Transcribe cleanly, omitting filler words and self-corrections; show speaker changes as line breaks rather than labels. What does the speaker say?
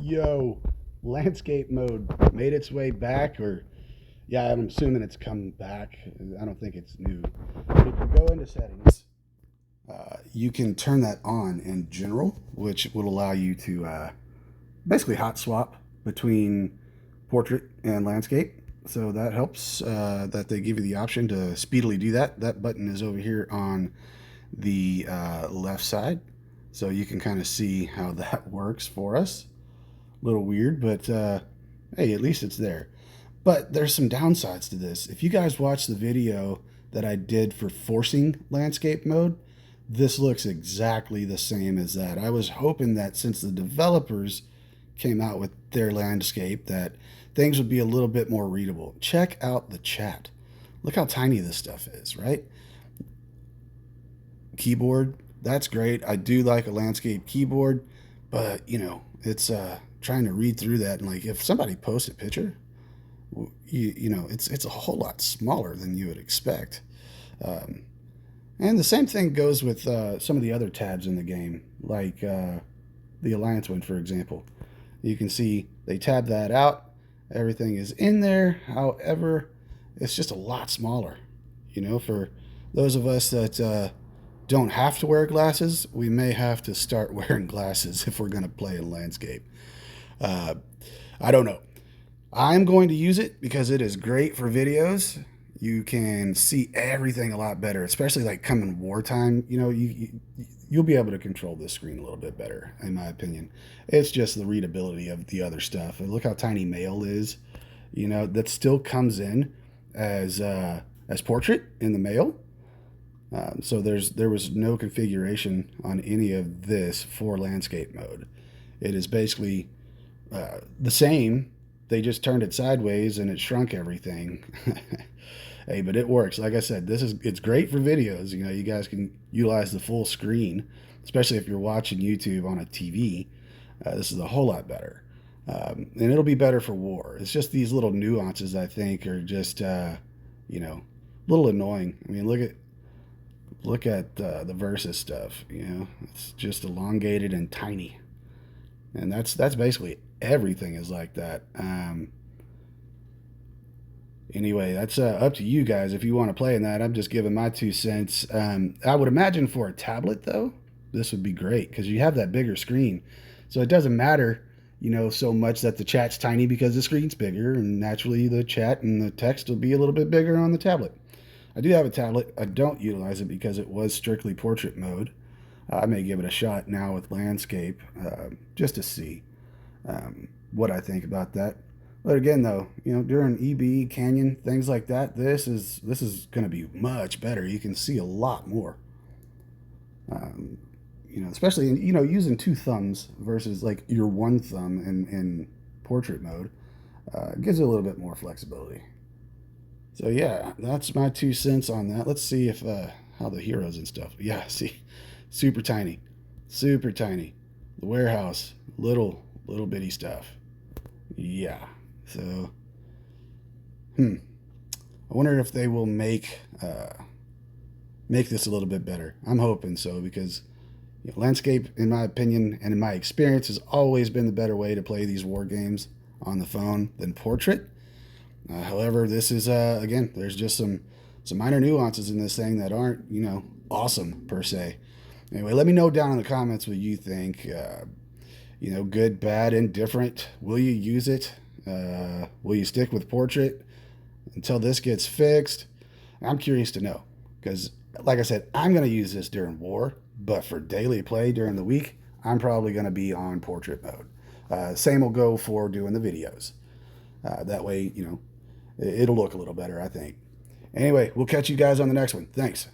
Yo, landscape mode made its way back, or yeah, I'm assuming it's come back. I don't think it's new. But if you go into settings, you can turn that on in general, which will allow you to basically hot swap between portrait and landscape. So that helps that they give you the option to speedily do that. That button is over here on the left side. So you can kind of see how that works for us. A little weird, but hey, at least it's there. But there's some downsides to this. If you guys watch the video that I did for forcing landscape mode, this looks exactly the same as that. I was hoping that since the developers came out with their landscape, that things would be a little bit more readable. Check out the chat. Look how tiny this stuff is, right? Keyboard, that's great. I do like a landscape keyboard, but it's trying to read through that, and like if somebody posts a picture, it's a whole lot smaller than you would expect. And the same thing goes with some of the other tabs in the game, like the Alliance one, for example. You can see they tab that out. Everything is in there. However, it's just a lot smaller. For those of us that don't have to wear glasses, we may have to start wearing glasses if we're going to play in landscape. I don't know. I'm going to use it because it is great for videos. You can see everything a lot better, especially like coming wartime. You'll be able to control this screen a little bit better, in my opinion. It's just the readability of the other stuff. And look how tiny mail is. That still comes in as portrait in the mail. So there was no configuration on any of this for landscape mode. It is basically the same. They just turned it sideways and it shrunk everything. Hey, but it works. Like I said, it's great for videos. You guys can utilize the full screen, especially if you're watching YouTube on a TV. This is a whole lot better. And it'll be better for war. It's just these little nuances I think are just a little annoying. I mean, look at the versus stuff. It's just elongated and tiny, and that's basically everything is like that. Anyway, that's up to you guys if you want to play in that. I'm just giving my 2 cents. I would imagine for a tablet though, this would be great because you have that bigger screen, so it doesn't matter so much that the chat's tiny because the screen's bigger, and naturally the chat and the text will be a little bit bigger on the tablet. I do have a tablet. I don't utilize it because it was strictly portrait mode. I may give it a shot now with landscape just to see what I think about that. But again, though, during EB, Canyon, things like that, this is going to be much better. You can see a lot more. Especially using 2 thumbs versus like your 1 thumb in portrait mode gives it a little bit more flexibility. So yeah, that's my 2 cents on that. Let's see if how the heroes and stuff. Yeah, see, super tiny, super tiny. The warehouse, little bitty stuff. Yeah. So, I wonder if they will make this a little bit better. I'm hoping so because landscape, in my opinion and in my experience, has always been the better way to play these war games on the phone than portrait. However, this is again, there's just some minor nuances in this thing that aren't awesome per se. Anyway, let me know down in the comments what you think. Good, bad, indifferent. Will you use it? Will you stick with portrait until this gets fixed? I'm curious to know because, like I said, I'm going to use this during war, but for daily play during the week, I'm probably going to be on portrait mode. Same will go for doing the videos. That way, it'll look a little better, I think. Anyway, we'll catch you guys on the next one. Thanks.